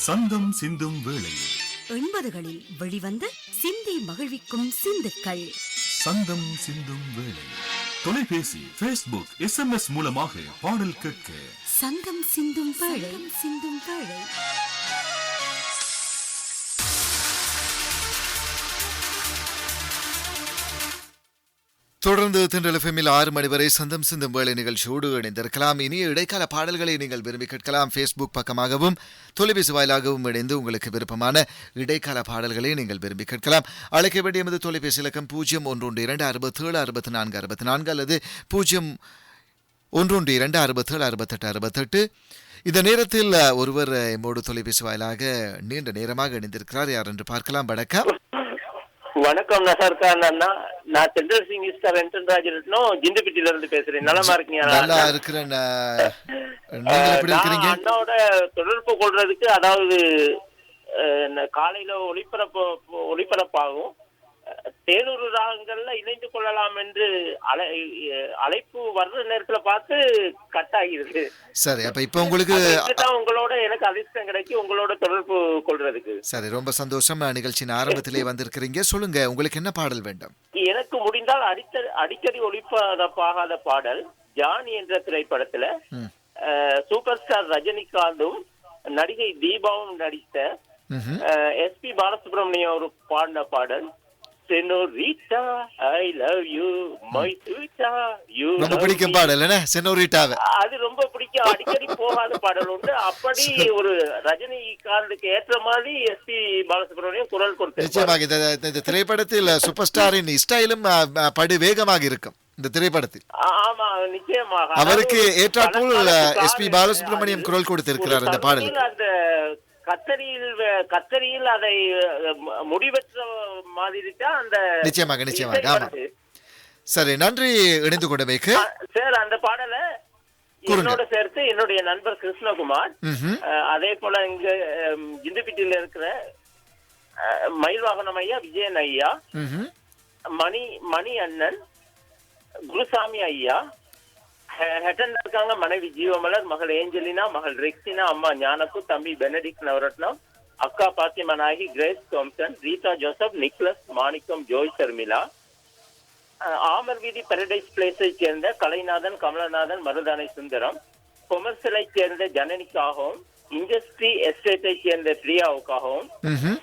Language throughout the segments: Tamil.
சந்தம் சிந்தும் வேளை 80களில் வெளிவந்த சிந்தி மகிழ்விக்கும் சிந்துக்கள். சந்தம் சிந்தும் வேளை தொலைபேசி, Facebook, SMS மூலமாக பாடல் கேட்க சந்தம் சிந்தும் வேளை, சிந்தும் வேளை. தொடர்ந்து தென்றல் எஃப்எம்மில் 6 மணி வரை சந்தம் சிந்தும் வேளை நிகழ்ச்சியோடு இணைந்திருக்கலாம். இனிய இடைக்கால பாடல்களை நீங்கள் விரும்பி கேட்கலாம். ஃபேஸ்புக் பக்கமாகவும் தொலைபேசி வாயிலாகவும் இணைந்து உங்களுக்கு விருப்பமான இடைக்கால பாடல்களை நீங்கள் விரும்பி கேட்கலாம். அழைக்க வேண்டிய எமது தொலைபேசி இலக்கம் 0112676464 அல்லது 0112676868. இந்த நேரத்தில் ஒருவர் எம்மோடு தொலைபேசி வாயிலாக நீண்ட நேரமாக இணைந்திருக்கிறார். யார் என்று பார்க்கலாம். வணக்கம். வணக்கம் நசர்கான் அண்ணா, நான் சென்ட்ரல் சிங் ஸ்டார் ராஜரத்னம் ஜிந்துபிட்டில இருந்து பேசுறேன். நலமா இருக்கீங்க? நல்லா இருக்கிறேன். அண்ணாவோட தொடர்பு கொள்றதுக்கு, அதாவது காலையில ஒளிபரப்பாகும் தேனூறு ராகங்கள்ல இணைந்து கொள்ளலாம் என்று அழைப்பு வர்ற நேரத்துல பார்த்து கட் ஆகிருக்கு. சரி, அப்ப இப்ப உங்களுக்கு உங்களோட எனக்கு அதிர்ஷ்டம் கிடைக்கி உங்களோட தொடர்பு கொள்றதுக்கு. சரி, ரொம்ப சந்தோஷம். நிகழ்ச்சியின் ஆரம்பத்திலே வந்திருக்கிறீங்க. சொல்லுங்க, உங்களுக்கு என்ன பாடல் வேண்டும்? எனக்கு முடிந்தால் அடிக்கடி ஒளிபரப்பாகாத பாடல் ஜானி என்ற திரைப்படத்துல சூப்பர் ஸ்டார் ரஜினிகாந்தும் நடிகை தீபாவும் நடித்த எஸ்பி பாலசுப்ரமணியம் ஒரு பாடின பாடல் செனோரிட்டா ஐ லவ் யூ மை ஸ்வீட்டா யூ. ரொம்ப பிடிக்கும் பாடல் என்ன செனோரிட்டாவை? அது ரொம்ப பிடிக்கும். அடிக்கடி போகாத பாடல் உண்டு. அப்படி ஒரு ரஜினிகாந்துக்கு ஏற்ற மாதிரி எஸ்பி பாலசுப்ரமணியம் குரல் கொடுத்து. நிச்சயமாக இந்த திரைப்படத்தில் சூப்பர் ஸ்டாரின் ஸ்டைலும் படு வேகமாக இருக்கும். இந்த திரைப்படத்தில் ஆமா, நிச்சயமாக அவருக்கு ஏற்றாற்போல் எஸ்பி பாலசுப்ரமணியம் குரல் கொடுத்திருக்கிறார் இந்த பாடலுக்கு. அந்த கத்தரியில் அதை முடிவெற்ற மாதிரி தான் அந்த. நிச்சயமாக ஆமா. சரி, நன்றி இணைந்து கொண்டமைக்கு. சார், அந்த பாடலை என்னோட சேர்த்து என்னுடைய நண்பர் கிருஷ்ணகுமார், அதே போல இங்க ஜிந்துபிட்டியில இருக்கிற மயில்வாகனம் ஐயா, விஜயன் ஐயா, மணி அண்ணன், குருசாமி ஐயா, ஹெட்டன் இருக்காங்க, மனைவி ஜீவமலர், மகள் ஏஞ்சலினா, மகள் ரெக்ஸினா, அம்மா ஞானப்பு, தம்பி பெனடிக் நவரத்னம், அக்கா Fathima Nayagi, Grace Thomson, Rita Joseph, Nicholas, Manickam, Joy Sharmila, Armour வீதி பாரடைஸ் பிளேஸை சேர்ந்த கலைநாதன், கமலநாதன், மருதானை சுந்தரம், கொமர்சியலை சேர்ந்த ஜனனிக்காகவும், இண்டஸ்ட்ரி எஸ்டேட்டை சேர்ந்த பிரியாவுக்காகவும்,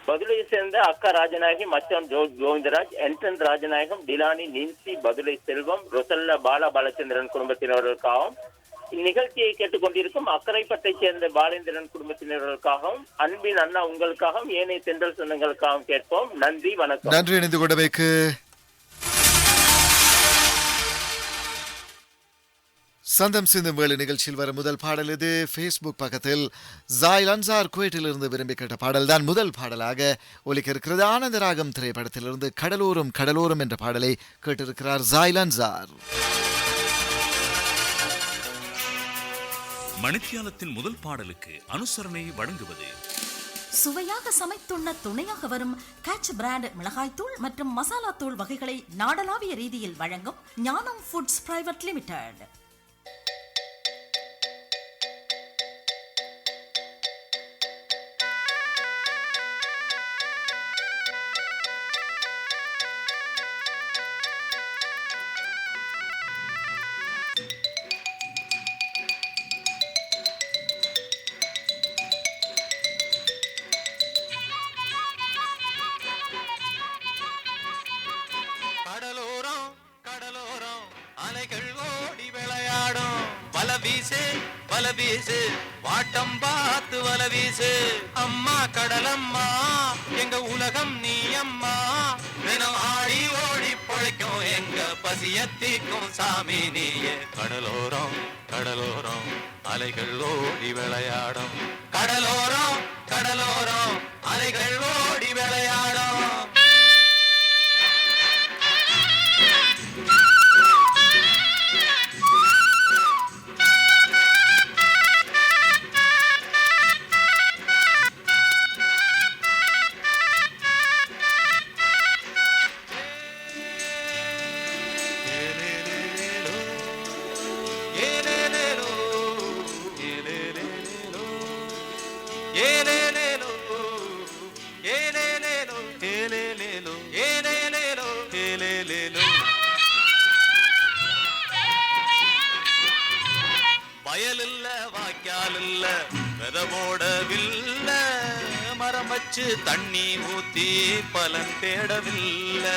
பதுளை சேர்ந்த அக்கா ராஜநாயகி, மச்சான் George Govindaraj, Anton Rajanayagam, Dilani, Ninsi, Badulla Selvam, Rosella Bala Balachandran குடும்பத்தினர்களுக்காகவும், இந்நிகழ்ச்சியை கேட்டுக்கொண்டிருக்கும் அக்கரைப்பட்டை சேர்ந்த பாலேந்திரன் குடும்பத்தினர்களுக்காகவும், அன்பின் அண்ணா உங்களுக்காகவும், ஏனைய தென்றல் சொந்தங்களுக்காகவும் கேட்போம். நன்றி, வணக்கம். நன்றி இணைந்து கொண்டமைக்கு. சந்தம் சிந்தும் வேளை நிகழ்ச்சியில் வர முதல் பாடல் இது. ஃபேஸ்புக் பக்கத்தில் ஜாயில் அன்சார் குவைட்டிலிருந்து விரும்பி கேட்ட பாடல் தான் முதல் பாடலாக ஒலிக்க இருக்கிறது. ஆனந்த ராகம் திரைப்படத்திலிருந்து கடலோரம் கடலோரம் என்ற பாடலை கேட்டிருக்கிறார் ஜாயில் அன்சார். மணித்தியாலத்தின் முதல் பாடலுக்கு அனுசரணை வழங்குவது சுவையாக சமைத்துள்ள துணையாக வரும் கேட்ச் பிராண்ட் மிளகாய்த்தூள் மற்றும் மசாலா தூள் வகைகளை நாடளாவிய ரீதியில் வழங்கும் ஞானம் ஃபுட்ஸ் பிரைவேட் லிமிடெட். வலவீசு வாட்டம் பார்த்து வலவீசு அம்மா கடலம்மா எங்க உலகம் நீ அம்மா தினம் ஆடி ஓடி பொழைக்கும் எங்க பசியத்திக்கும் சாமி நீயே. கடலோரம் கடலோரம் அலைகள் ஓடி விளையாடும், கடலோரம் கடலோரம் அலைகள் ஓடி விளையாடும். ஏ வித போடவில்லை மரம் வச்சு தண்ணி ஊத்தி பலன் தேடவில்லை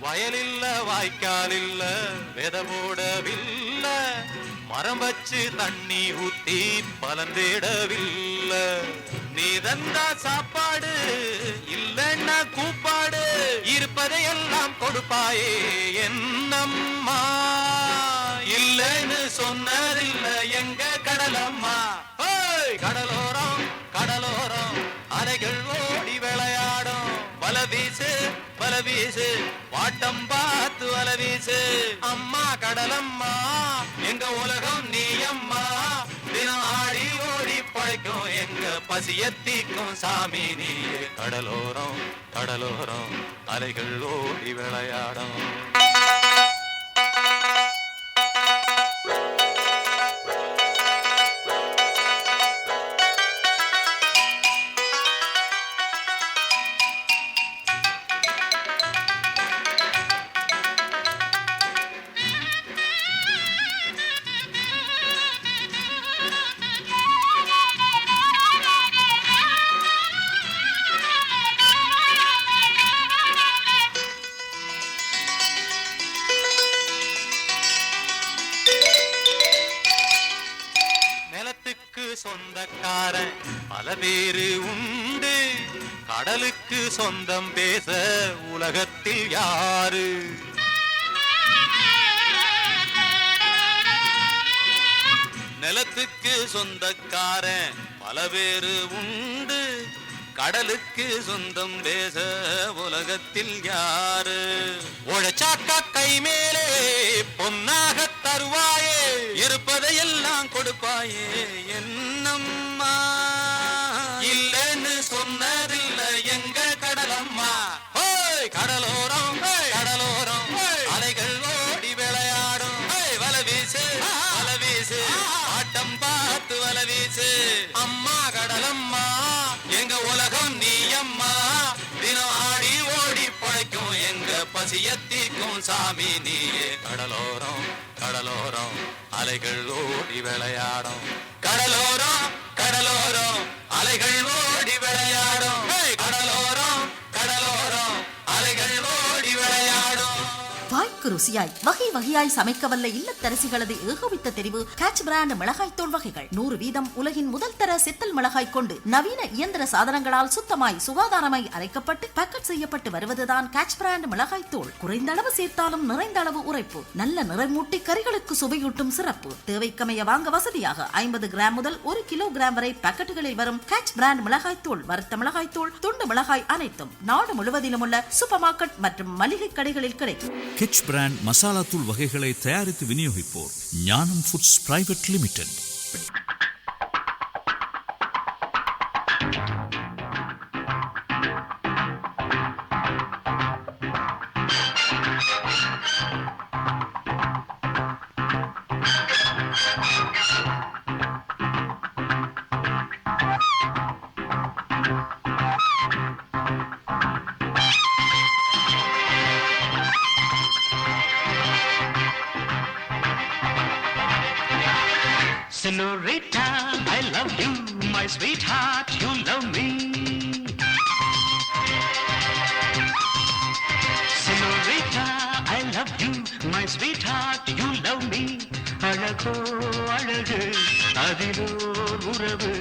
வயலில்ல வாய்க்கால் இல்ல வித போடவில்லை மரம் வச்சு தண்ணி ஊத்தி பலன் தேடவில்லை நீ தந்தா சாப்பாடு இல்லன்னா கூப்பாடு இருப்பதையெல்லாம் கொடுப்பாயே என்னம்மா இல்லைன்னு சொன்னதில்ல எங்க கடலம்மா கடலோரம் கடலோரம் அலைகள் ஓடி விளையாடும் வல வீசு வாட்டம் பார்த்து வல வீசு அம்மா கடலம்மா எங்க உலகம் நீ அம்மா தினம் ஆடி ஓடி பழைக்கும் எங்க பசியத்திக்கும் சாமி நீயே கடலோரம் கடலோரம் அலைகள் ஓடி விளையாடும் சொந்தக்காரன் பல பேரு உண்டு கடலுக்கு சொந்தம் பேச உலகத்தில் யாரு நிலத்துக்கு சொந்தக்காரன் பல பேரு உண்டு கடலுக்கு சொந்தம் பேச உலகத்தில் யாரு உழைச்சாக்கா கை மேலே பொன்னாக தருவாயே இருப்பதையெல்லாம் கொடுப்பாயே என்னம்மா இல்லைன்னு சொன்னதில்லை எங்க கடலம்மா கடலோரம் கடலோரம் அலைகள் ஓடி விளையாடும் வல வீசு ஆட்டம் பார்த்து வல வீசு அம்மா கடலம்மா எங்க உலகம் நீ அம்மா தினம் ஆடி ஓடி பழைக்கும் எங்க பசியத்திக்கும் சாமி நீயே கடலோரம் கடலோரம் அலைகள் ஓடி விளையாடும் கடலோரம் கடலோரம் அலைகள் ஓடி விளையாடும் கடலோரம் கடலோரம் அலைகள் ஓடி விளையாடும் வாய்க்கு ருசியாய் வகை வகையாய் சமைக்க வல்ல இல்லத்தரசிகளது ஏகோபித்த தெரிவு கேட்ச் பிராண்ட் மிளகாய் தூள் வகைகள் 100% உலகின் முதல் தர செத்தல் மிளகாய் கொண்டு நவீன இயந்திர சாதனங்களால் சுத்தமாய் சுகாதாரமாய் அரைக்கப்பட்டு பேக்கெட் செய்யப்பட்டு வருவதுதான் கேட்ச் பிராண்ட் மிளகாய் தூள் குறைந்த அளவு சேர்த்தாலும் நிறைந்த அளவு உரைப்பு நல்ல நிறைமூட்டி கறிகளுக்கு சுவையூட்டும் சிறப்பு தேவைக்கமைய வாங்க வசதியாக 50 கிராம் முதல் 1 கிலோகிராம் வரை பாக்கெட்டுகளில் வரும் கேட்ச் பிராண்ட் மிளகாய் தூள் வறுத்த மிளகாய் தூள் துண்டு மிளகாய் அனைத்தும் நாடு முழுவதிலும் உள்ள சூப்பர் மார்க்கெட் மற்றும் மளிகை கடைகளில் கிடைக்கும் கிட்ச் பிராண்ட் மசாலா தூள் வகைகளை தயாரித்து விநியோகிப்போர் ஞானம் foods private limited. Senorita, I love you, my sweetheart, you love me. Senorita, I love you, my sweetheart, you love me. அழகோ அழகு அதிலோர் உறவு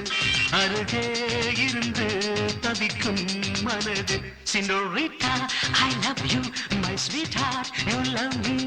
அருகே இருந்து தவிக்கும் மனது. Senorita, I love you, my sweetheart, you love me.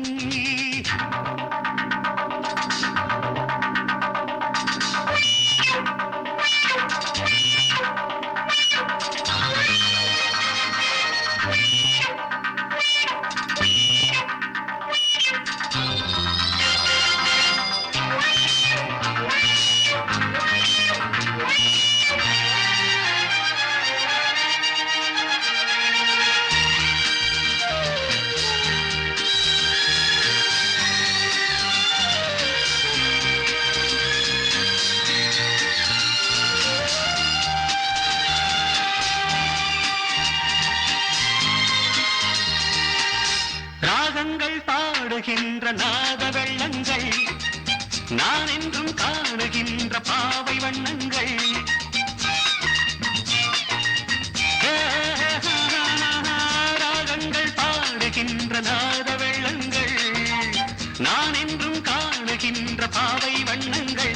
பாடுகின்ற நாத வெள்ளங்கள் நான் என்றும் காணுகின்ற பாவை வண்ணங்கள் ராகங்கள் பாடுகின்ற நாத வெள்ளங்கள் நான் என்றும் காணுகின்ற பாவை வண்ணங்கள்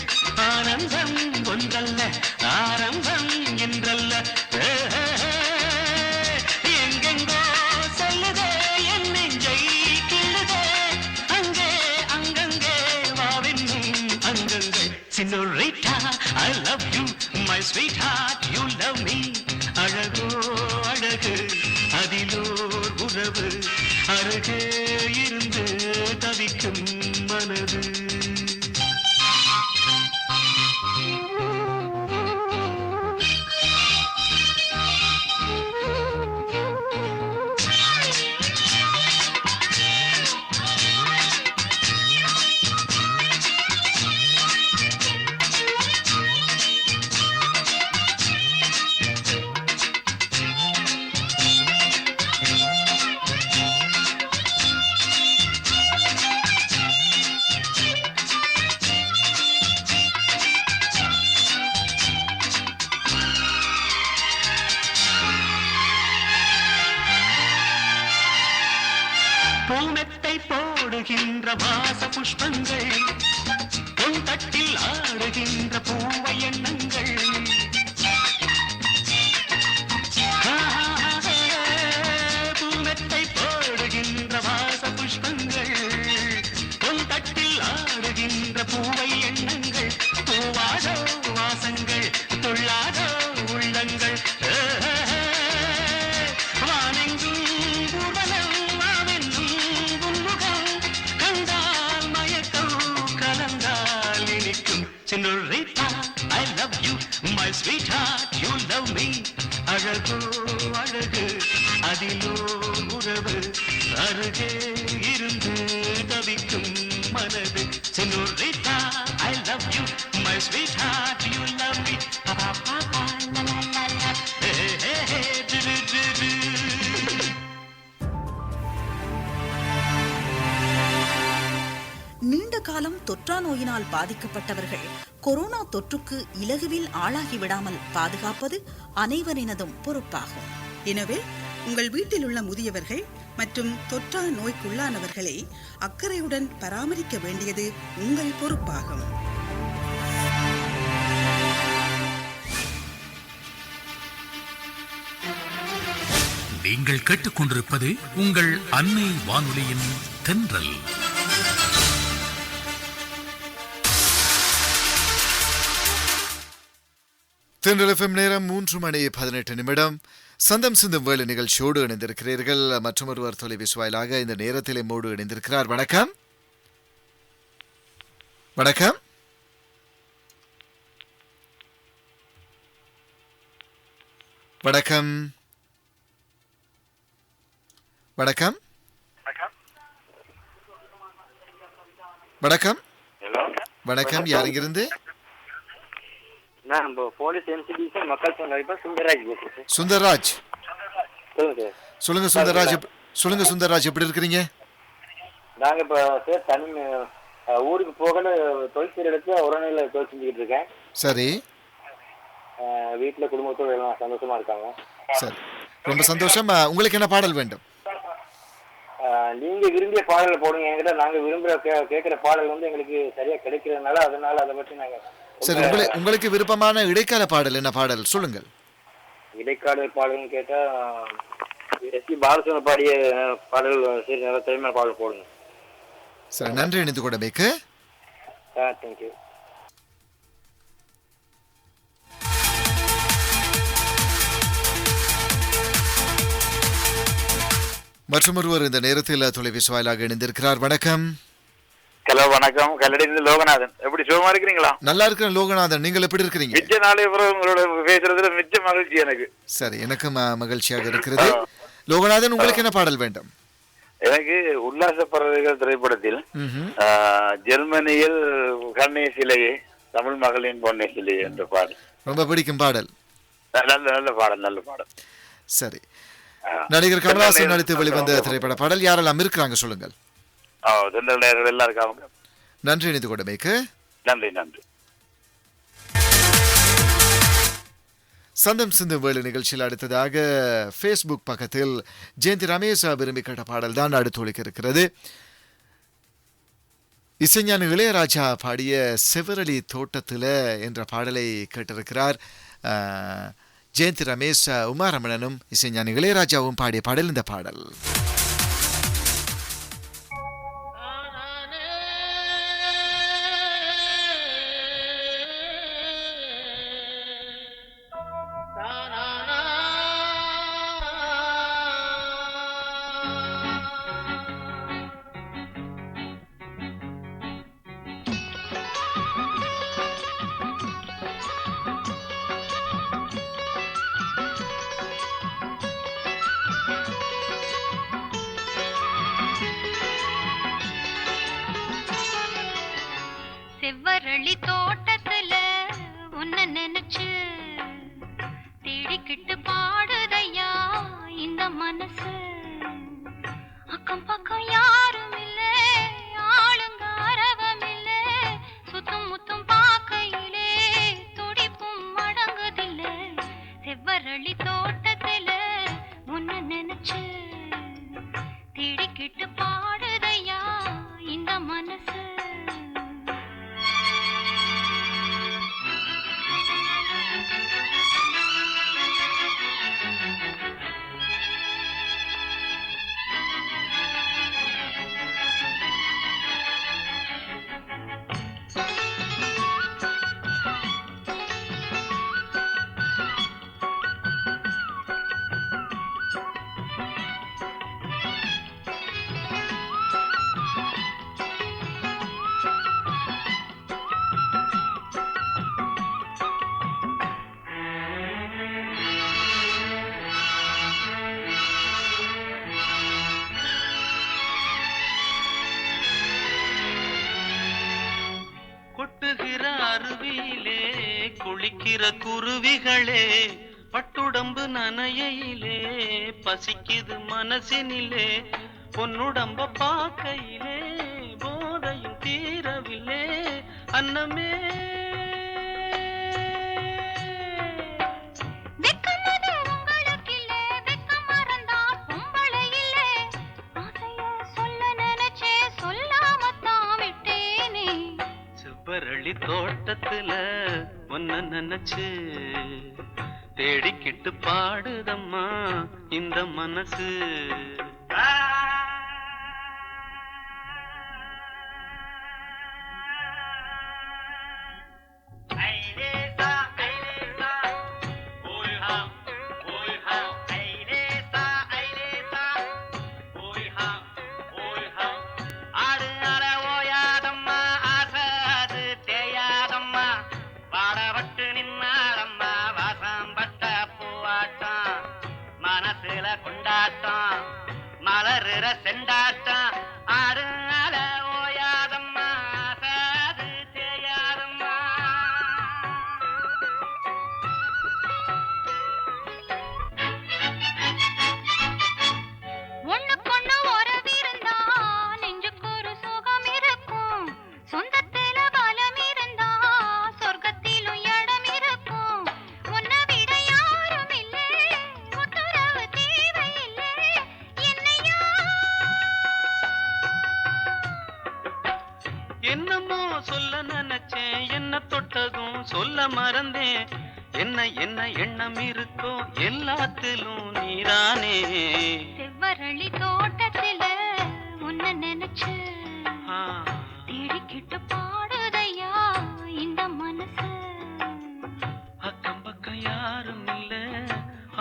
ஆனந்தம் ஒன்றல்ல ஆரம்பம் என்றல்ல எங்கெங்கோ செல்லுதே என் நெஞ்சை கிள்ளுதே அங்கே அங்கங்கே வாவென்னும் அங்கங்கள் Senorita, I love you, my sweetheart, you love me. அழகோ அழகு அதிலோர் உறவு அருகே இருந்து தவிக்கும் மனது பூமெத்தை போடுகின்ற வாச புஷ்பங்கள் பொன் தட்டில் ஆடுகின்ற பூவை எண்ணங்கள் பூமெத்தை போடுகின்ற வாச புஷ்பங்கள் பொன் தட்டில் ஆடுகின்ற பூவை எண்ணங்கள் பூவாதோ வாசங்கள் துள்ளாதோ உள்ளங்கள் வானெங்கும் ஊர்வலம் Senorita, I love you, my sweetheart, you love me. அழகோ அழகு அதிலோ உறவு அருகே இருந்து தவிக்கும் மனது Senorita, I love you, my sweetheart, you love me. Pa pa pa pa la la la la. Hey hey hey du du du du. நீண்ட காலம் தொற்றா நோயினால் பாதிக்கப்பட்டவர்கள் கொரோனா தொற்றுக்கு இலகுவில் ஆளாகிவிடாமல் பாதுகாப்பது அனைவரினதும் பொறுப்பாகும். எனவே உங்கள் வீட்டில் உள்ள முதியவர்கள் மற்றும் தொற்றா நோய்க்குள்ளானவர்களை அக்கறையுடன் பராமரிக்க வேண்டியது உங்கள் பொறுப்பாகும். நீங்கள் கேட்டுக்கொண்டிருப்பது உங்கள் அன்னை வானொலியின் தென்றல். தென்றல் FM நேரம் 3:18. சந்தம் சிந்தும் வேலை நிகழ்ச்சியோடு இணைந்திருக்கிறீர்கள். மற்றொருவர் தொலைபேசி வாயிலாக இந்த நேரத்தில் எம்மோடு இணைந்திருக்கிறார். வணக்கம். வணக்கம். வணக்கம். வணக்கம். வணக்கம். வணக்கம். யார் இங்கிருந்து? நான் போலீஸ் எம்சிபிசி மக்கள் சொன்ன சுந்தரராஜ் பேசுறேன். சுந்தரராஜ், சொல்லுங்க சுந்தரராஜ். சொல்லுங்க சுந்தரராஜ், எப்படி இருக்கிறீங்க? நாங்க இப்ப சார் தனி ஊருக்கு போகல தொழிற்சீர் எடுத்து உடனே தொழில் செஞ்சுக்கிட்டு இருக்கேன். சரி. வீட்டுல குடும்பத்தோடு எல்லாம் சந்தோஷமா இருக்காங்க. சரி, ரொம்ப சந்தோஷம். உங்களுக்கு என்ன பாடல் வேண்டும்? நீங்க விரும்பிய பாடல் போடுங்க. என்கிட்ட நாங்க விரும்புற கேட்கிற பாடல் வந்து எங்களுக்கு சரியா கிடைக்கிறதுனால அதனால அதை பற்றி நாங்க. சரி, உங்களுக்கு விருப்பமான இடைக்கால பாடல் என்ன பாடல் சொல்லுங்கள். இடைக்கால பாடல்னு கேட்டா எஸ்பி பாலசுப்ரமணியன் பாடிய பாடல் சரி, நல்ல திறமையான பாடல் போடுங்க. சரி, நன்றி. இணைந்து கூட பேக்கு. தேங்க்யூ. மற்றொருவர் இந்த நேரத்தில் தொலைபேசி வாயிலாக இணைந்திருக்கிறார். வணக்கம். ஹலோ, வணக்கம். கல்லடியிலிருந்து லோகநாதன். எப்படி சுகமா இருக்கிறீங்களா? நல்லா இருக்கிறேன் லோகநாதன், நீங்கள் எப்படி இருக்கிறீங்க? மிச்ச நாளே உங்களோட பேசுறதுல மிச்ச மகிழ்ச்சி எனக்கு. சரி, எனக்கு மகிழ்ச்சியாக இருக்கிறது. லோகநாதன், உங்களுக்கு என்ன பாடல் வேண்டும்? எனக்கு உல்லாச பறவைகள் திரைப்படத்தில் ஜெர்மனியில் கண்ணே சிலையே தமிழ் மகளின் பொன்னே சிலையே என்ற பாடல் ரொம்ப பிடிக்கும் பாடல். நல்ல நல்ல பாடல், நல்ல பாடல். சரி, நடிகர் கமலஹாசன் நடித்து வெளிவந்த திரைப்பட பாடல். யாரெல்லாம் இருக்கிறாங்க சொல்லுங்கள். தென்றல் நேயர்கள் எல்லாருக்கும் நன்றி இணைந்து கொண்டமைக்கு. நன்றி நன்றி. சந்தம் சிந்தும் வேளை நிகழ்ச்சியில் அடுத்ததாக ஃபேஸ்புக் பக்கத்தில் ஜெயந்தி ரமேஷா விரும்பி கேட்ட பாடல் தான் அடுத்து ஒலிக்க இருக்கிறது. இசைஞானி இளையராஜா பாடிய செவரளி தோட்டத்தில் என்ற பாடலை கேட்டிருக்கிறார். ஜெயந்தி ரமேஷ் உமாரமணனும் இசைஞானி இளையராஜாவும் பாடிய பாடல் இந்த பாடல். செவ்வரளி தோட்டத்துல உன்ன நினைச்சு தேடிக்கிட்டு பாடுதையா இந்த மனசு. அக்கம் பக்கம் யாரும் இல்ல, ஆளுங்க அரவம் இல்ல, சுத்தும் முத்தும் பார்க்கையிலே துடிப்பும் அடங்குதில்ல. செவ்வரளி தோட்டத்துல உன்ன நினைச்சு தேடிக்கிட்டு பாடுதையா இந்த மனசு. அருவியிலே குளிக்கிற குருவிகளே, பட்டுடம்பு நனையிலே பசிக்குது மனசினிலே, பொன்னுடம்ப பார்க்கையிலே போதையும் தீரவில்லை அன்னமே. செவ்வரளி தோட்டத்துல ஒன்ன நினைச்சு தேடிக்கிட்டு பாடுதம்மா இந்த மனசு. கொண்டாட்டம் மலருற செண்டாட்டம் ஆடுனால ஓயாதம்மா சாது தேயாதம்மா. ஒண்ணுக்கொண்ணு உறவிருந்தா நெஞ்சுக்கு ஒரு சுகம் இருக்கும், சொந்தத்தில பலம் இருந்தா சொர்க்கத்திலும் இடம் இருக்கும். உன்னை விட யாரும் இல்லை, ஒட்டுறவு தேவையில்லை என்னையா. என்னமோ சொல்ல நினைச்சேன், என்ன தொட்டதும் சொல்ல மறந்தேன். என்ன என்ன எண்ணம் இருக்கோ எல்லாத்திலும் நீரானே. செவ்வரளி தோட்டத்தில உன்னை நினைச்சு தேடிக்கிட்டு பாடுதையா இந்த மனசு. அக்கம் பக்கம் யாரும் இல்ல,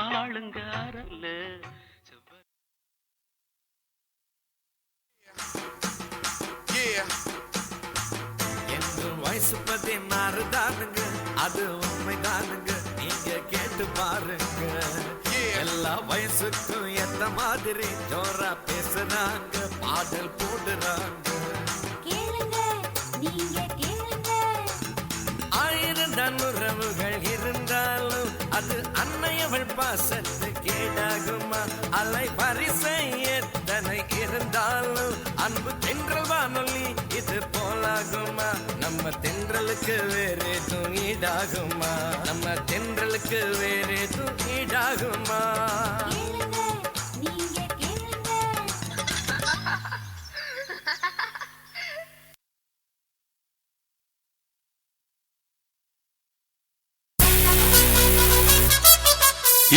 ஆளுங்க அரல்ல. வயசு 16 தானுங்க, அது உண்மைதானுங்க, நீங்க கேட்டு பாருங்க. எல்லா வயசுக்கும் ஏத்த மாதிரி ஜோரா பேசுறாங்க, பாடல் போடுறாங்க. கேளுங்க நீங்க கேளுங்க. 1000 உறவுகள் இருந்தாலும் அது அன்னையவள் பாசத்து கேடாகுமா? அலை பரிசை எத்தனை இருந்தாலும் அன்பு தென்ற காதலுக்கு வேறு ஈடாகுமா நம்ம தென்றலுக்கு வேறு ஈடாகுமா நீங்க கேளுங்க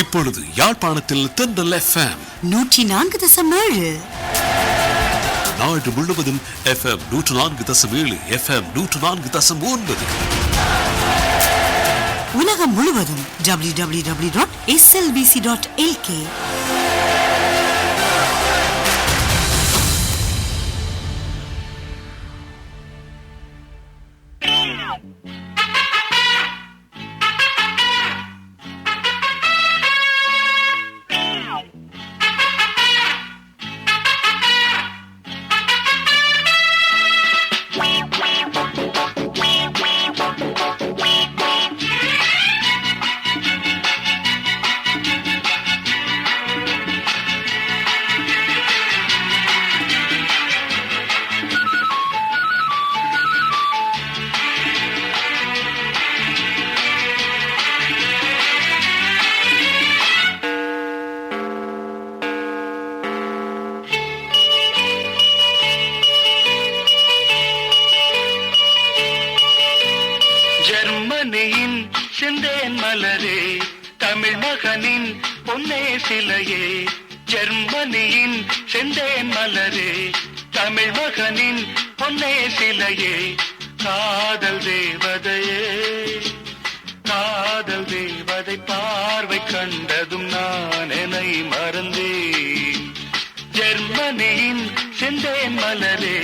இப்பொழுது யாழ்ப்பாணத்தில் தென்றல் FM 104.7 நாடு முழுவதும் FM 104.7 FM 104.9 உலகம் முழுவதும் www.slbc.lk. ஜெர்மனியின் செந்தேன் மலரே தமிழ் மகனின் பொன்னே சிலையே ஜெர்மனியின் செந்தேன் மலரே தமிழ் மகனின் பொன்னே சிலையே காதல் தேவதையே காதல் தேவதை பார்வை கண்டதும் நான் என்னை மறந்தேன் ஜெர்மனியின் செந்தேன் மலரே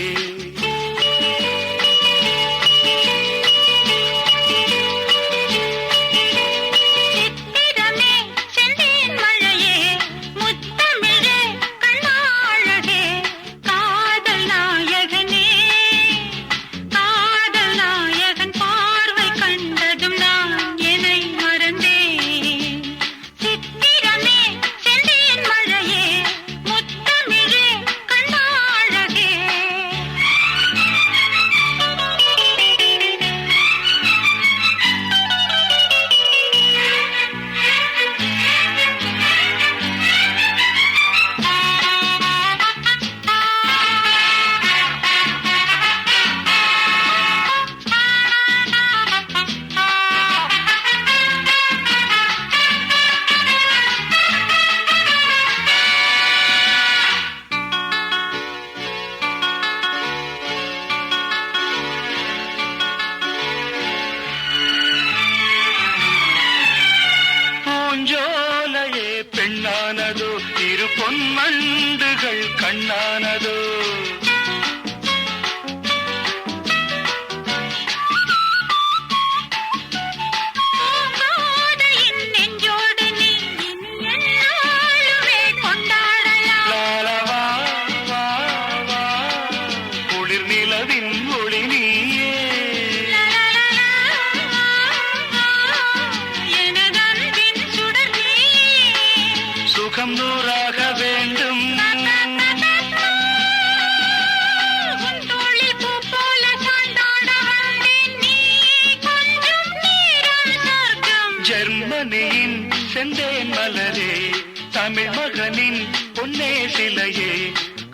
பெண்ணானதோ இரு பொன்மண்டுகள் கண்ணானதோ குளிர் நிலவின் ஒளி நீயே சுகம் நூறாக வேண்டும் ஜெர்மனியின் செந்தேன் மலரே தமிழ் மகனின் பொன்னே சிலையே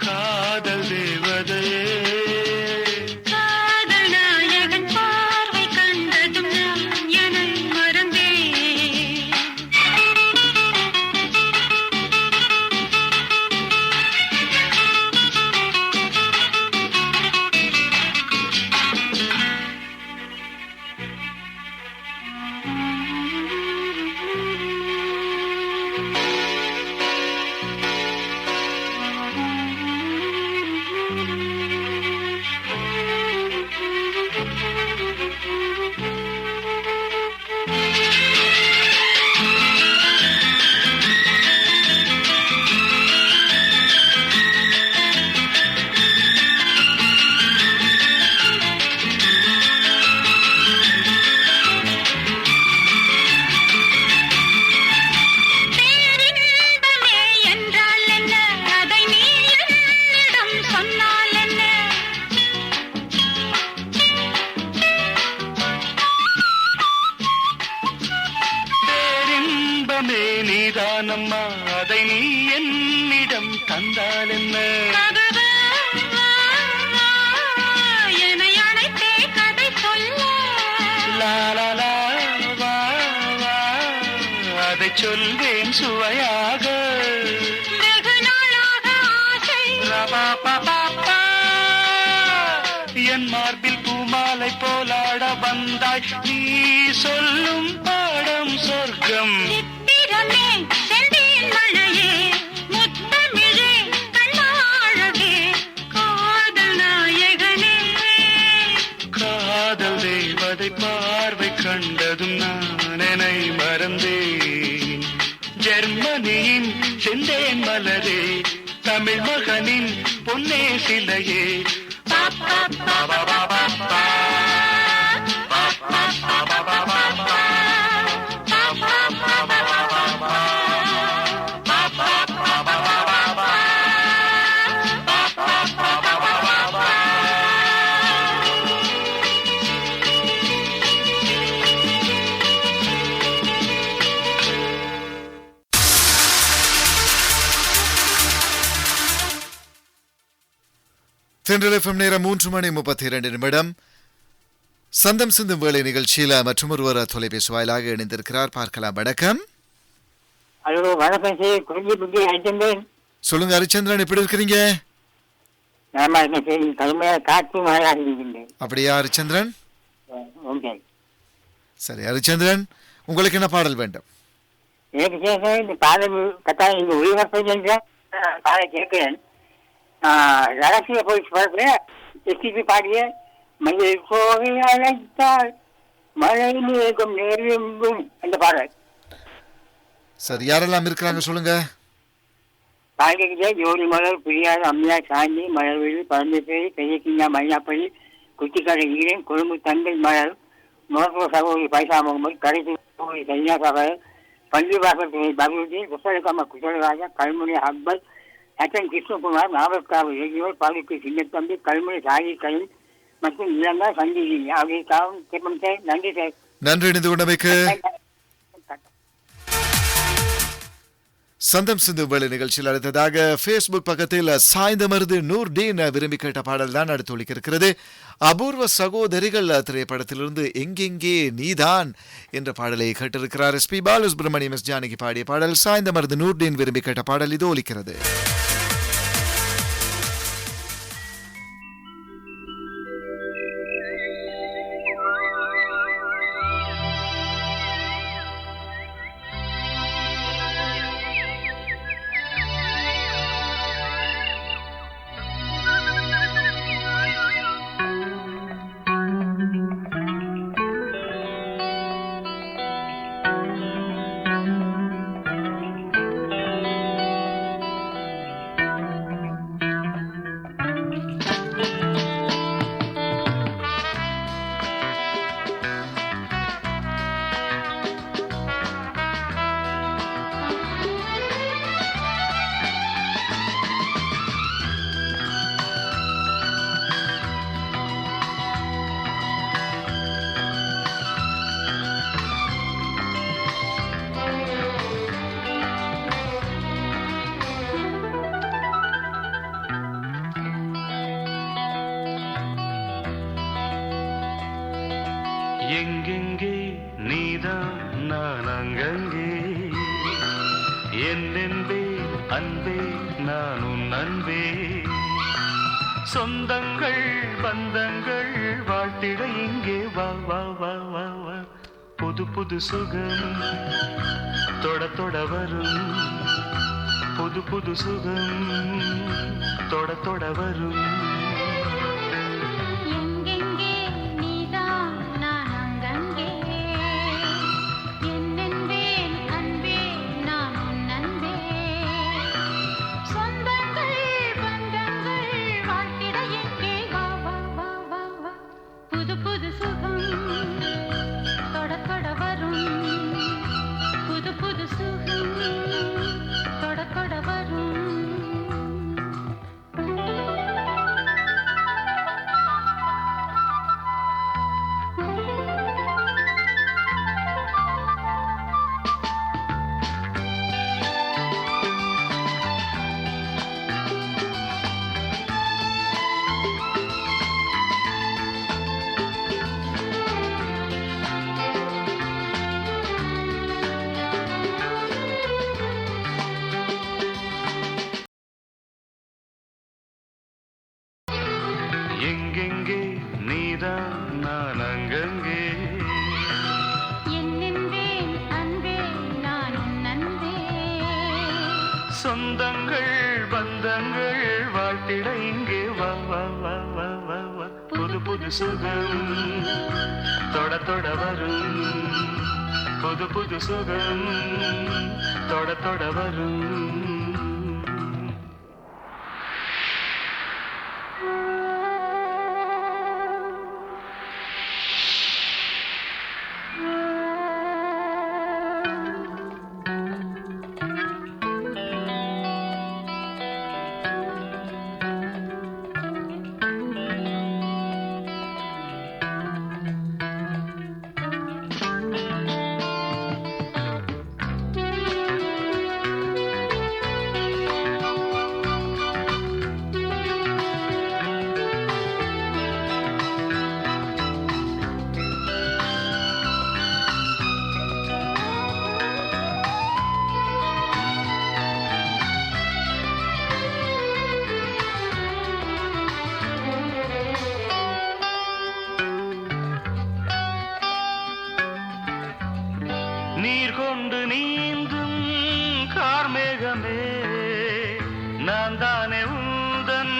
காதல் தேவதையே அதை நீ என்னிடம் தந்தால் என்ன? அதை சொல்வேன் சுவையாக. என் மார்பில் பூமாலை போலாட வந்தாய், நீ சொல்லும் பாடம் சொர்க்கம். காதல் தேவதை பார்வை கண்டதும் நான் என்னை மறந்தேன். ஜெர்மனியின் செந்தேன் மலரே, தமிழ் மகனின் பொன்னே சிலையே. தென்றல் FM நேரம் 3:32. சந்தம் சிந்தும் வேலை நிகழ்ச்சியில் மற்றும் ஒருவர் தொலைபேசி வாயிலாக இணைந்திருக்கிறார். பார்க்கலாம். வணக்கம். ஹலோ, வணக்கம் சார். குறிஞ்சி புத்தி ஹரிச்சந்திரன். சொல்லுங்க ஹரிச்சந்திரன், எப்படி இருக்கிறீங்க? கடுமையாக காற்று மழை இருக்கின்றேன். அப்படியா ஹரிச்சந்திரன்? ஓகே. சரி ஹரிச்சந்திரன், உங்களுக்கு என்ன பாடல் வேண்டும்? எனக்கு சார் இந்த பாடல் கட்டாயம் இந்த ஒளிபரப்பு பாடலை கேட்கிறேன். ரகசிய போலீஸ் படத்துல எஸ்டிபி பாடிய மயில் கோவை அழைத்தால் மழை மேகம் நேர்ந்தும் அந்த பாடல். சரி, யாரெல்லாம் இருக்கிறாங்க சொல்லுங்க. பாடகிட்ட ஜோடி மலர், பிரியாத அம்மையா, சாந்தி, மலர்வெளி, பரந்தப்பேரி, பெரியக்கிங்கா, மயிலாப்பள்ளி, குட்டிக்காடு ஈரன், கொழும்பு தந்தை மலர், மோகோ சகோதரி பைசா முகமது, கடைசி சகோதரி கன்னியாசாகர், பள்ளிவாசல் பகவதி, குசலகாம குசலராஜா, கல்முனை அக்பர், ஹசன் கிருஷ்ணகுமார், நாவற்காவு ரெஜியோர், பாலுக்கு சின்னத்தம்பி, கல்முனை சாகி கலின் மற்றும் இளங்கா சஞ்சீவி ஆகியோருக்காகவும் கேட்போம் சார். நன்றி சார். நன்றி இணைந்து கொண்டமைக்கு. சந்தம் சிந்து வேலை நிகழ்ச்சியில் அடுத்ததாக ஃபேஸ்புக் பக்கத்தில் சாய்ந்தமருது நூர்டீன் விரும்பி கேட்ட பாடல் தான் அடுத்து ஒலிக்க இருக்கிறது. அபூர்வ சகோதரிகள் திரைப்படத்திலிருந்து எங்கெங்கே நீதான் என்ற பாடலை கேட்டிருக்கிறார். SP பாலசுப்ரமணியம், S ஜானகி பாடிய பாடல். சாய்ந்தமருது நூர்டீன் விரும்பி கேட்ட பாடல் இது ஒலிக்கிறது. எங்கெங்கே நீதான் நான் அங்கங்கே, என்னென்பே அன்பே நான் உன் அன்பே. சொந்தங்கள் பந்தங்கள் வாழ்த்திட இங்கே வா வா வா வா வா. புது புது சுகம் தொட தொட வரும், புது புது சுகம் தொட தொட வரும். சொந்தங்கள் பந்தங்கள் வாழ்த்திட இங்கே வா வா வா வா வா வா. புது புது சுகம் தொட தொட வரும், புது புது சுகம் தொட தொட வரும். நீர் கொண்டு நீந்தும் கார்மேகமே நான் தானே உந்தன்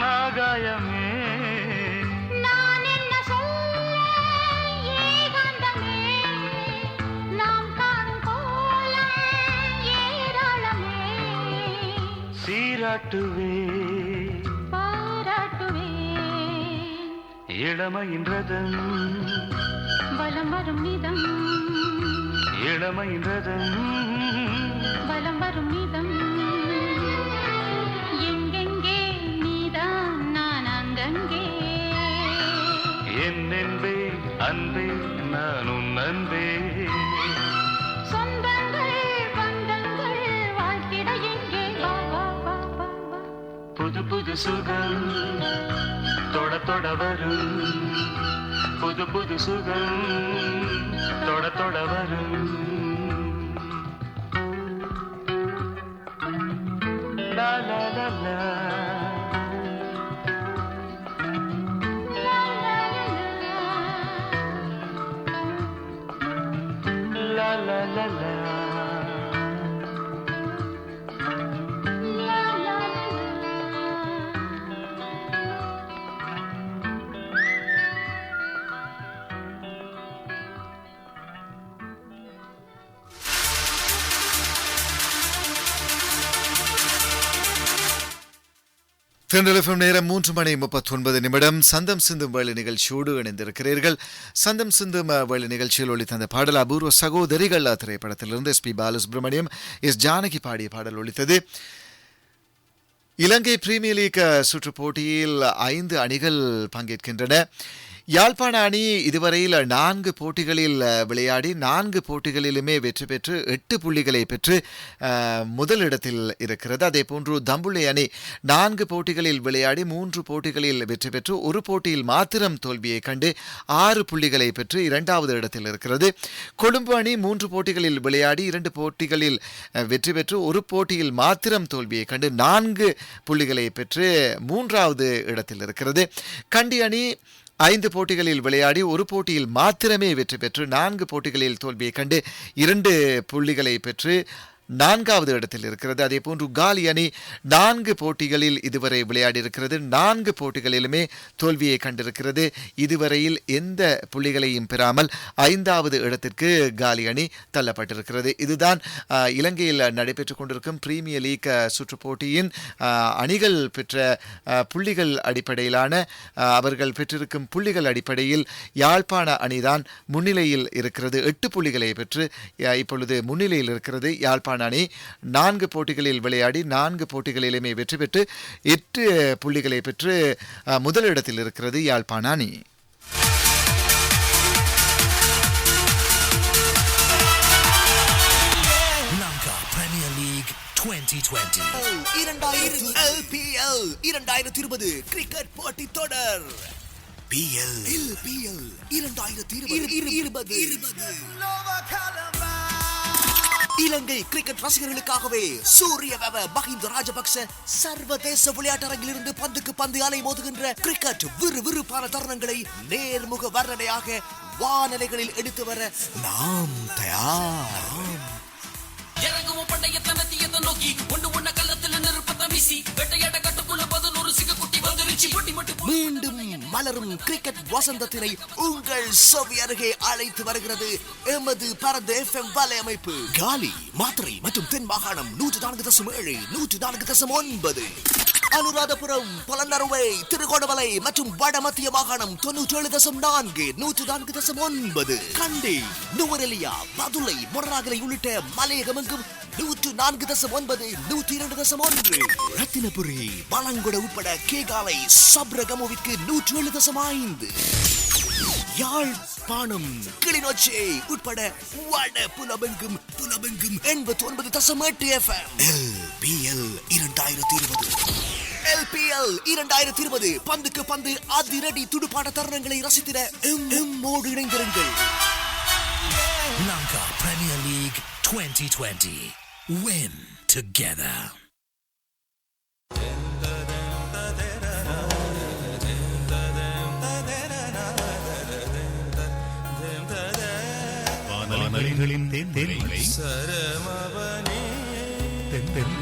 ஆகாயமே. நான் என்ன சொல்ல ஏகாந்தமே, நாம் காணும் கோலம் ஏராளமே. சீராட்டுவே பாராட்டுவே இளமையின் ரதம், வலம் வரும் நிதம், இளமையின் ரதம், வலம் வரும் நிதம். எங்கெங்கே நீதான் நான் அங்கங்கே. என் அன்பே அன்பே நான் உன் அன்பே. சொந்தங்கள் பந்தங்கள் வாழ்த்திட எங்கே வா வா வா வா வா. புது புது சுகம் தொட தொட வரும், புது புது சுகம் தொட தொட வரும். லா லா லா லா. லா லா லா லா. தென்றல் நேரம் 3:39 சந்தம் சிந்தும் வேலை நிகழ்ச்சியோடு இணைந்திருக்கிறீர்கள். சந்தம் சிந்தும் வேலை நிகழ்ச்சியில் ஒலித்த பாடல் அபூர்வ சகோதரிகள் திரைப்படத்திலிருந்து SP பாலசுப்ரமணியம் ஜானகி பாடிய பாடல் ஒலித்தது. இலங்கை பிரீமியர் லீக் சுற்றுப் போட்டியில் 5 அணிகள் பங்கேற்கின்றன. யாழ்ப்பாண அணி இதுவரையில் 4 போட்டிகளில் விளையாடி 4 போட்டிகளிலுமே வெற்றி பெற்று 8 புள்ளிகளை பெற்று முதலிடத்தில் இருக்கிறது. அதேபோன்று தம்புள்ளை அணி 4 போட்டிகளில் விளையாடி 3 போட்டிகளில் வெற்றி பெற்று ஒரு போட்டியில் மாத்திரம் தோல்வியை கண்டு 6 புள்ளிகளை பெற்று 2வது இடத்தில் இருக்கிறது. கொழும்பு அணி 3 போட்டிகளில் விளையாடி 2 போட்டிகளில் வெற்றி பெற்று ஒரு போட்டியில் மாத்திரம் தோல்வியை கண்டு 4 புள்ளிகளை பெற்று 3வது இடத்தில் இருக்கிறது. கண்டி அணி 5 போட்டிகளில் விளையாடி ஒரு போட்டியில் மாத்திரமே வெற்றி பெற்று 4 போட்டிகளில் தோல்வியை கண்டு 2 புள்ளிகளை பெற்று 4வது இடத்தில் இருக்கிறது. அதேபோன்று காலி அணி 4 போட்டிகளில் இதுவரை விளையாடி இருக்கிறது. 4 போட்டிகளிலுமே தோல்வியை கண்டிருக்கிறது. இதுவரையில் எந்த புள்ளிகளையும் பெறாமல் 5வது இடத்திற்கு காலி அணி தள்ளப்பட்டிருக்கிறது. இதுதான் இலங்கையில் நடைபெற்றுக் கொண்டிருக்கும் பிரீமியர் லீக் சுற்றுப் போட்டியின் அணிகள் பெற்ற புள்ளிகள் அடிப்படையிலான அவர்கள் பெற்றிருக்கும் புள்ளிகள் அடிப்படையில் யாழ்ப்பாண அணிதான் முன்னிலையில் இருக்கிறது. 8 புள்ளிகளை பெற்று இப்பொழுது முன்னிலையில் இருக்கிறது. யாழ்ப்பாண அணி 4 போட்டிகளில் விளையாடி 4 போட்டிகளிலுமே வெற்றி பெற்று 8 புள்ளிகளை பெற்று முதலிடத்தில் இருக்கிறது யாழ்ப்பாண அணி. Lanka premier league 2020 LPL 2020 cricket போட்டி தொடர் PL 2020 இலங்கை கிரிக்கெட் ரசிகர்களுக்காகவே சூரியவெவ மஹிந்த ராஜபக்ச சர்வதேச விளையாட்டரங்கிலிருந்து பந்துக்கு பந்து அலை மோதுகின்ற கிரிக்கெட் விறுவிறுப்பான தருணங்களை நேர்முக வர்ணனையாக வானலைகளில் எடுத்து வர நாம் தயார். பட்டயத்தை நத்தியத்தை நோக்கி ஒண்ணு ஒண்ண கள்ளத்துல நெருப்பத்தை வீசி வெட்டையாட கட்டுக்குள்ள 11 சிங்கக்குட்டி வந்துருச்சு பொட்டி மட்டும் மீண்டும் மலரும் கிரிக்கெட் வசந்தத்தினை உங்கள் செவி அருகே அழைத்து வருகிறது எமது பரந்த FM வலையமைப்பு. காலி, மாத்திரை மற்றும் தென் மாகாணம் 104.7, 104.9, அனுராதபுரம், பொலன்னறுவை, திருகோணமலை மற்றும் வட மத்திய மாகாணம் 97.4, 104.9, கண்டி, நுவரெலியா, பதுளை, மொரராகலை உள்ளிட்ட மலையகமெங்கும் 104.9, 102.1, ரத்தினபுரி, பலங்கொட உட்பட கேகாலை, சப்ரகமுவிற்கு 107.5, யாழ்ப்பாணம், கிளிநொச்சி உட்பட வட புலமெங்கும் 89.8 FM. LPL 2020 பந்துக்கு பந்து அதிரடி துடுப்பாட்ட தருணங்களை ரசித்திட எம்மோடு இணைந்திருங்கள். Lanka Premier League 2020. Win together. வானலைகளின் தேன்மழை சரமபனே தென்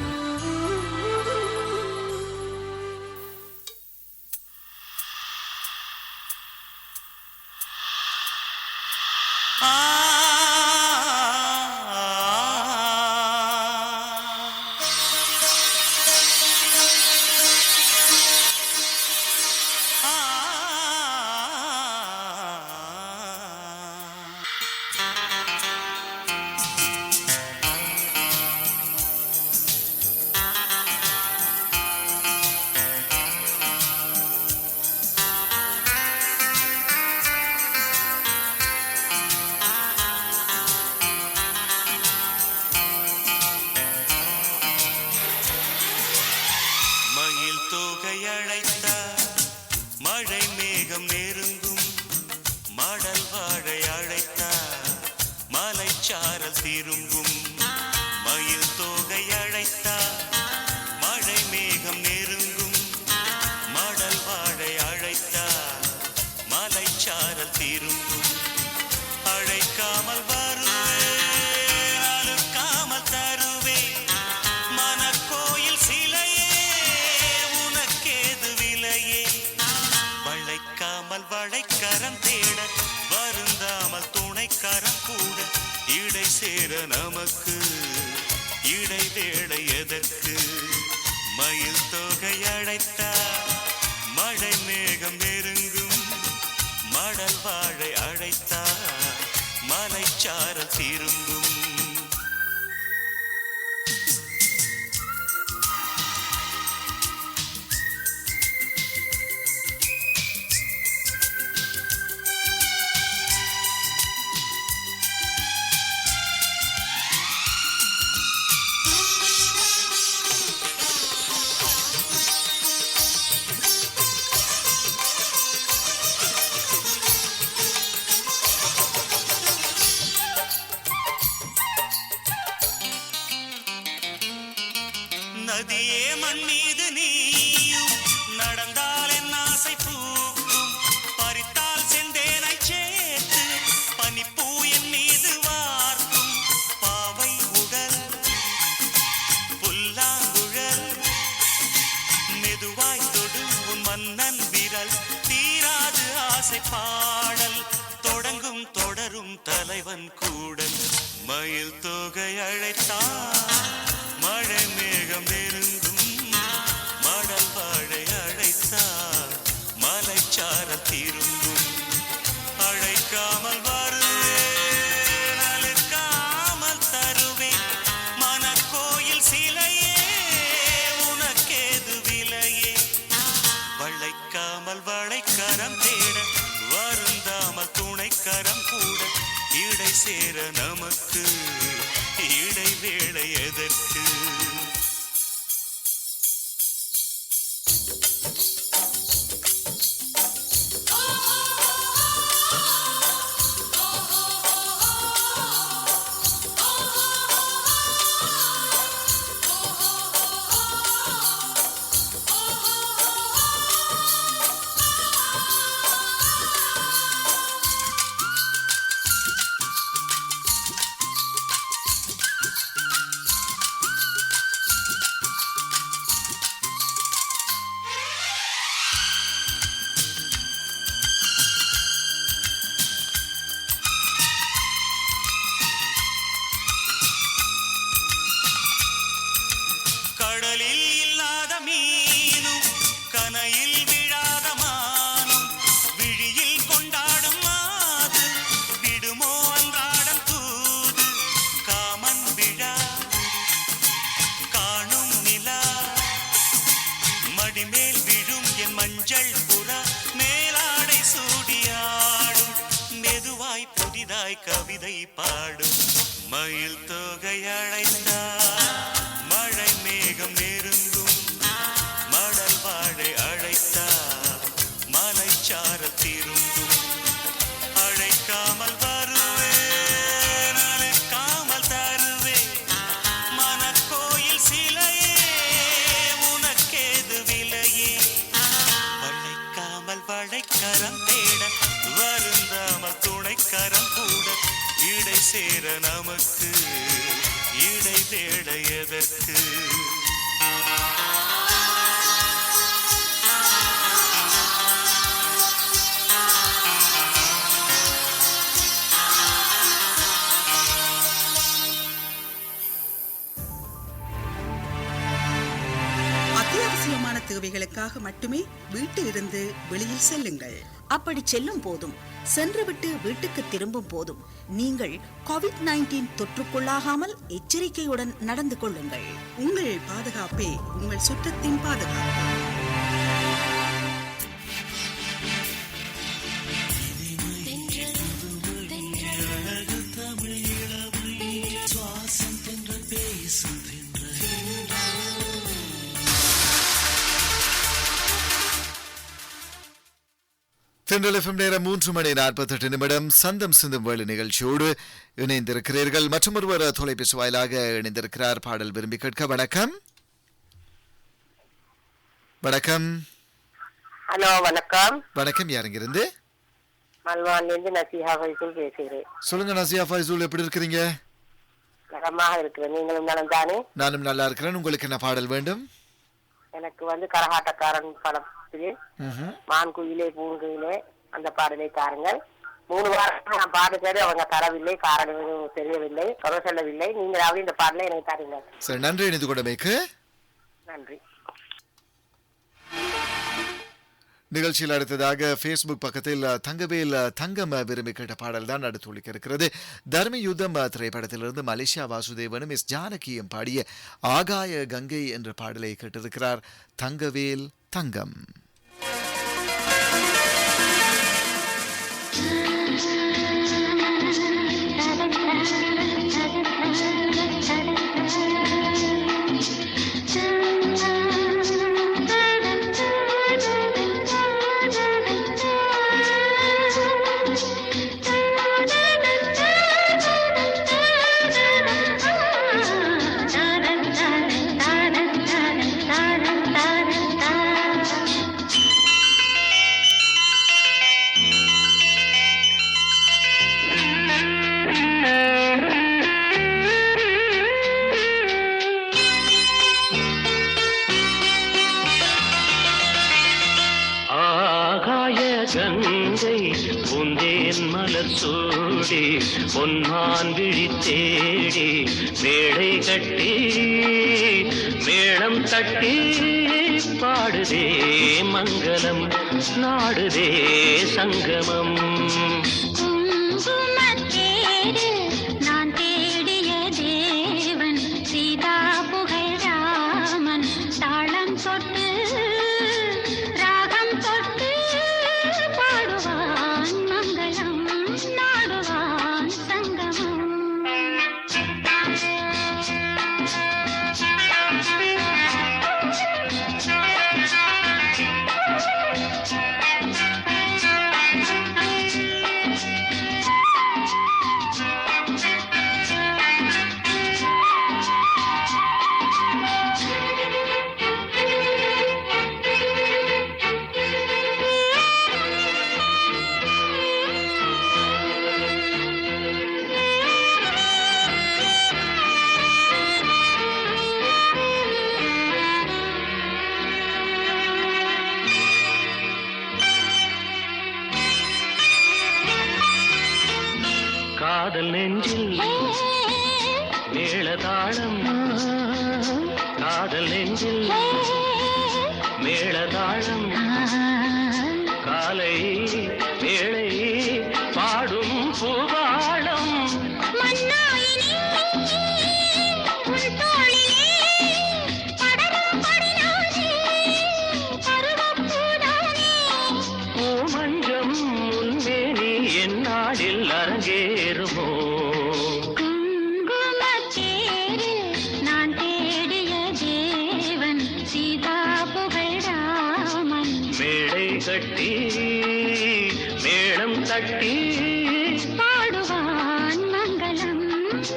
நமக்கு இடை வேளை எதற்கு மயில் தொகை அழைத்தா மழை மேகம் நெருங்கும் மடல் வாழை அழைத்தா மலைச்சாரல் திரும்பும் நதியே மண் மீது நீயும் நடந்தால் என் ஆசை பூக்கும் பறித்தால் செந்தேனை சேர்த்து பனிப்பூ என் மீது வார்க்கும் பாவை உடல் புல்லாங்குழல் மெதுவாய் தொடும் உன் மன்னன் விரல் தீராது ஆசை பாடல் தொடங்கும் தொடரும் தலைவன் கூடல் மயில் தொகை அழைத்தான் மழை மேகம் நெருங்கும் மடல் வாழை அழைத்தார் மலைச்சாரல் திரும்பும் அழைக்காமல் வருவேன் அழைக்காமல் தருவேன் மனக்கோயில் சிலையே உனக்கேது விலையே வளைக்காமல் வளைக்கரம் தேட வருந்தாமல் துணைக்கரம் கூட இடை சேர நமக்கு இடை வேளை எதற்கு அலை கவிதை பாடும் மயில் தொகை அழைத்தார் மழை மேகம் நெருங்கும் மடல் வாழை அழைத்தார் மலைச்சாரல் திரும்பும் அழைக்காமல் வருவேன் அழைக்காமல் தருவேன் மனக்கோயில் சிலையே உனக்கேது விலையே வளைக்காமல் வளைக்கரம் தேட வருந்தாமல் துணைக்கரம் கூட இடை சேர நமக்கு இடை தேட எதற்கு அத்தியாவசியமான தேவைகளுக்காக மட்டுமே வீட்டிலிருந்து வெளியில் செல்லுங்கள். அப்படி செல்லும் போதும் சென்றுவிட்டு வீட்டுக்கு திரும்பும் போதும் நீங்கள் COVID-19 தொற்றுக்குள்ளாகாமல் எச்சரிக்கையுடன் நடந்து கொள்ளுங்கள். உங்கள் பாதுகாப்பே உங்கள் சுற்றத்தின் பாதுகாப்பு. தென்றல் FM நேரம் 3:48 சந்தம் சிந்தும் வேளை நிகழ்ச்சியோடு இணைந்திருக்கிறீர்கள். மற்றும் ஒருவர் தொலைபேசி வாயிலாக இணைந்திருக்கிறார். பாடல் விரும்பி கேட்க வணக்கம். வணக்கம். ஹலோ வணக்கம். வணக்கம். யாருங்கிருந்து? மல்வான்லேருந்து நசிஹா ஃபைசூல் பேசுகிறேன். சொல்லுங்க நசிஹா ஃபைசூல், எப்படி இருக்கிறீங்க? நலமாக இருக்கிறேன். நீங்களும் நலம் தானே? நானும் நல்லா இருக்கிறேன். உங்களுக்கு என்ன பாடல் வேண்டும்? எனக்கு கரகாட்டக்காரன் படத்திலே மான்குயிலே பூங்குயிலே அந்த பாடலை தாருங்கள். 3 வாரம் நான் பாடுகிறது, அவங்க தரவில்லை, காரணம் தெரியவில்லை, சொல்ல சொல்லவில்லை. நீங்களாவது இந்த பாடலை எனக்கு தாருங்கள். சரி, நன்றி. இணைந்து கொண்டமைக்கு நன்றி. நிகழ்ச்சியில் அடுத்ததாக Facebook பக்கத்தில் தங்கவேல் தங்கம் விரும்பி கேட்ட பாடல் தான் அடுத்து ஒலிக்க இருக்கிறது. தர்ம யுத்தம் திரைப்படத்திலிருந்து மலேசியா வாசுதேவனும் எஸ் ஜானகியும் பாடிய ஆகாய கங்கை என்ற பாடலை கேட்டிருக்கிறார் தங்கவேல் தங்கம். கங்கை பூந்தேன் மலர் சூடி பொன்மான் விழி தேடி மேடை கட்டி மேளம் தட்டி பாடுதே மங்களம் நாடுதே சங்கமம். காதல் நெஞ்சில் மேளதாளம், காதல் நெஞ்சில் மேளதாளம், காலை வேளை பாடும் பூபாளம். பூமஞ்சம் முன்மேனி என்னாடில் அரங்கேறும் கட்டி பாடுவான் மங்களம்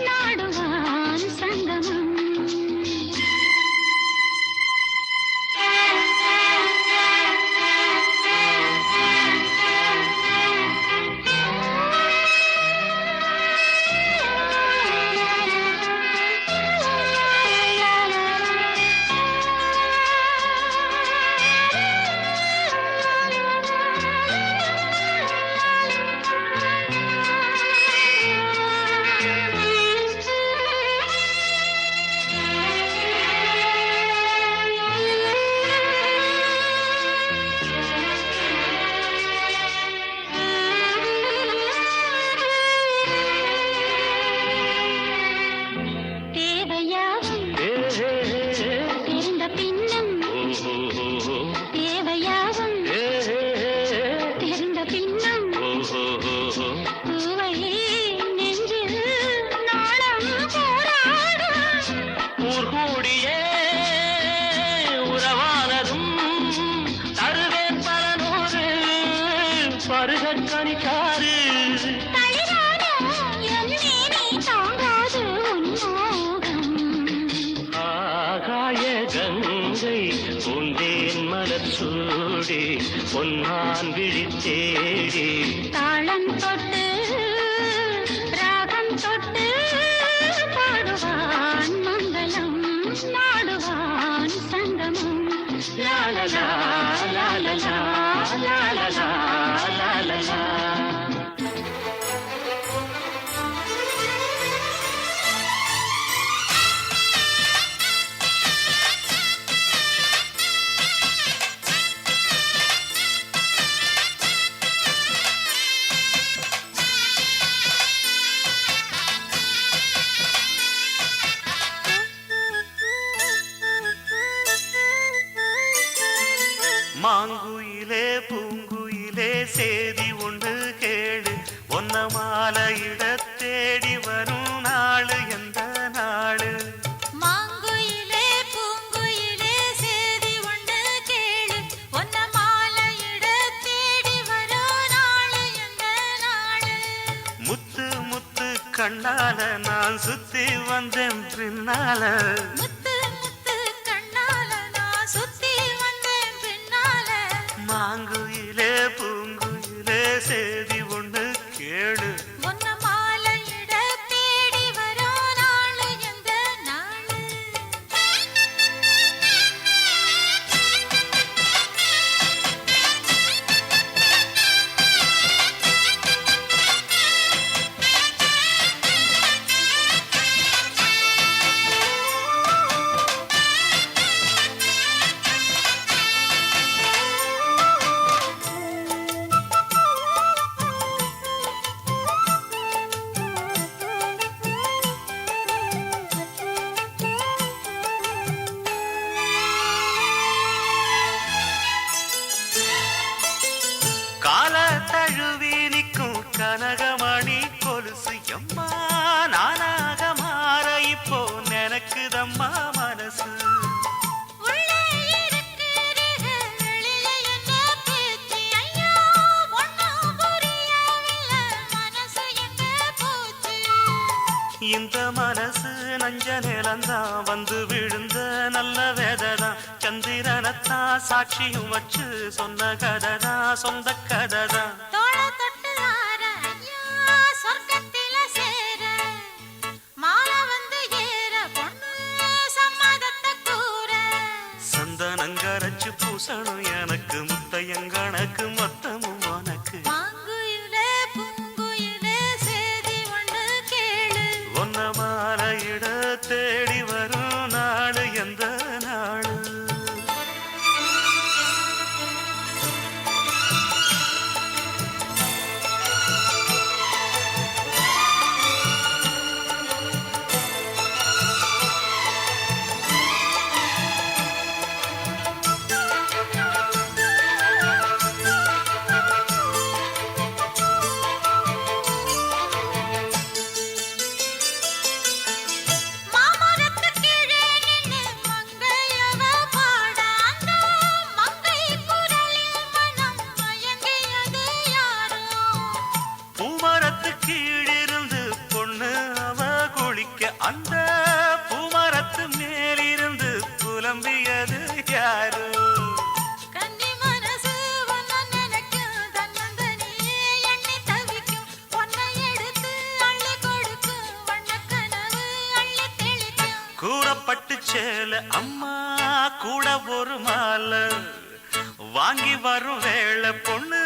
நாடுவான் சங்கமம் பொன்னான் விழித்தேடி தாளம் தொட்டு ராகம் தொட்டு பாடுவான் மங்களம் நாடுவான் சங்கமம் லாலலா லாலலா லாலலா லாலலா. மாங்குயிலே பூங்குயிலே சேதி ஒன்று கேடு ஒன்ன மாலையிட தேடி வரும் நாளு எந்த நாளு மாங்குயிலே பூங்குயிலே சேதி ஒன்று கேளு ஒன்ன மாலையிட தேடி வரும் நாளு எந்த நாளு முத்து முத்து கண்ணால நான் சுத்தி வந்தேன் பின்னால மாங்குயிலே பூங்குயிலே சேதி ஒன்று கேளு ஒன்ன மாலையிட தேடி வரும் நாளு எந்த நாளு கனகமணி கொலுசு எம்மா நானாக மாற இப்போ நினைக்குதம்மா மனசு இந்த மனசு நஞ்ச நிலந்தான் வந்து விழுந்த நல்ல வேததான் சந்திரனத்தான் சாட்சியும் வச்சு சொன்ன கதைதான் சொந்த கதைதான் சந்தனங்கரைச்சு பூசணும் எனக்கு முத்தையங்கணக்கு மொத்தமும் உனக்கு ஒன்ன மாலையிட தேடி வரும் நாடு எந்த நாடு சேல அம்மா கூட ஒரு மாலை வாங்கி வரும் வேளை பொண்ணு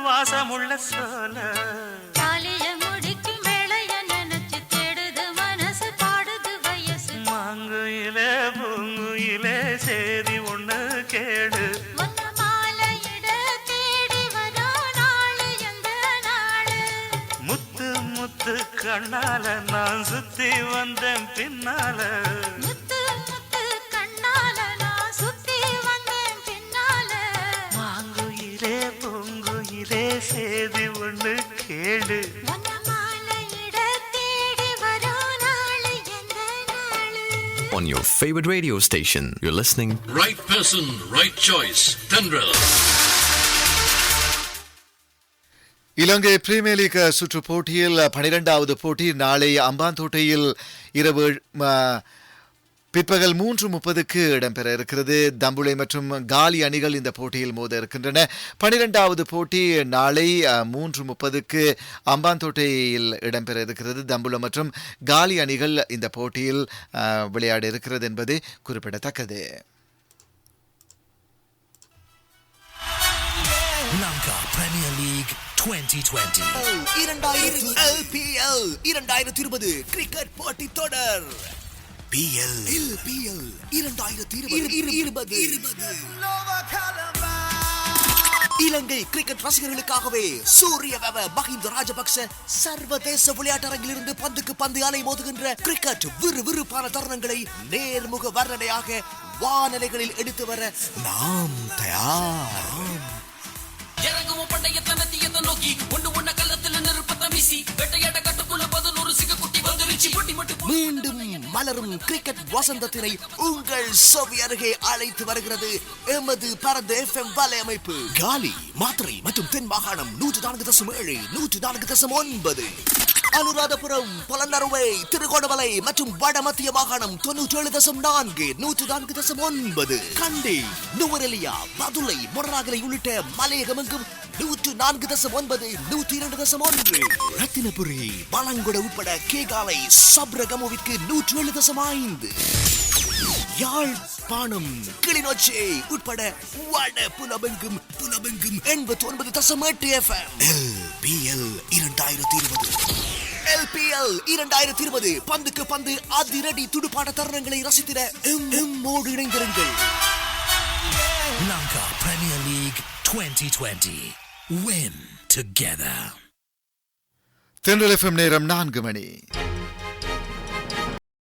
வாசமுள்ள சோல தாலிய முடிக்கும் வேளைய நினைச்சு தேடுது மனசு பாடுது வயசு மாங்குயிலே பூங்குயிலே சேதி ஒண்ணு கேடு ஒன்ன மாலையிட தேடி வரோ நாளு எந்த நாளு முத்து முத்து கண்ணால நான் சுத்தி வந்தேன் பின்னால முத்து முத்து கண்ணால நான் சுத்தி வந்தேன் பின்னால மாங்குயிலே பூங்குயிலே சேதி ஒண்ணு கேடு ஒன்ன மாலையிட தேடி வரோ நாளு எந்த நாளு On your favorite radio station, you're listening. Right person, right choice. Tendril. Ilangai premier league சுற்று போட்டியில் 12வது போட்டி நாளை அம்பாந்தோட்டையில் இரவு பிற்பகல் 3:30க்கு இடம்பெற இருக்கிறது. தம்புளை மற்றும் காலி அணிகள் இந்த போட்டியில் மோத இருக்கின்றன. 12வது போட்டி நாளை 3:30க்கு அம்பாந்தோட்டையில் இடம்பெற இருக்கிறது. தம்புளை மற்றும் காலி அணிகள் இந்த போட்டியில் விளையாட இருக்கிறது என்பது குறிப்பிடத்தக்கது. Lanka Premier League 2020. 2020 2020 கிரிக்கெட் போட்டி தொடர் LPL 2020 இலங்கை கிரிக்கெட் ரசிகர்களுக்காகவே சூரியவெவ மஹிந்த ராஜபக்ச சர்வதேச விளையாட்டரங்கிலிருந்து பந்துக்கு பந்து அலை மோதுகின்ற கிரிக்கெட் விறுவிறுப்பான தருணங்களை நேர்முக வர்ணனையாக வானலைகளில் எடுத்து வர நாம் தயார். இறங்குவோம் பண்டைய தனத்தியத்தை நோக்கி ஒன்று ஒன்ன கள்ளத்துல நெருப்பத்தை வீசி வேட்டையாட கட்டுக்குள்ள 11 சிகக்குட்டி வந்துருச்சு பொட்டி மட்டும் மீண்டும் மலரும் கிரிக்கெட் வசந்தத்தினை உங்கள் செவி அருகே அழைத்து வருகிறது எமது பரந்த FM வலையமைப்பு. காலி, மாத்திரை மற்றும் தென் மாகாணம் 104.7 104.9, அனுராதபுரம், பலனறுவை, திருகோணமலை மற்றும் வட மத்திய மாகாணம் 97.4 104.9, கண்டி, நுவரெலியா, பதுளை, மொரராகலை உள்ளிட்ட மலையகமெங்கும் 104.9 102.1, ரத்தினபுரி, பழங்குட உட்பட கேகாலை, சப்ரகமுவிற்கு 107.5, யாழ்ப்பாணம், கிளிநொச்சி உட்பட வட புலமெங்கும் 89.8 FM. LPL 2020 பந்துக்கு பந்து அதிரடி துடுப்பாட்ட தருணங்களை ரசித்திட எம்மோடு இணைந்திருங்கள். Lanka Premier League 2020. Win together. தென்றல் FM நேரம் 4 மணி.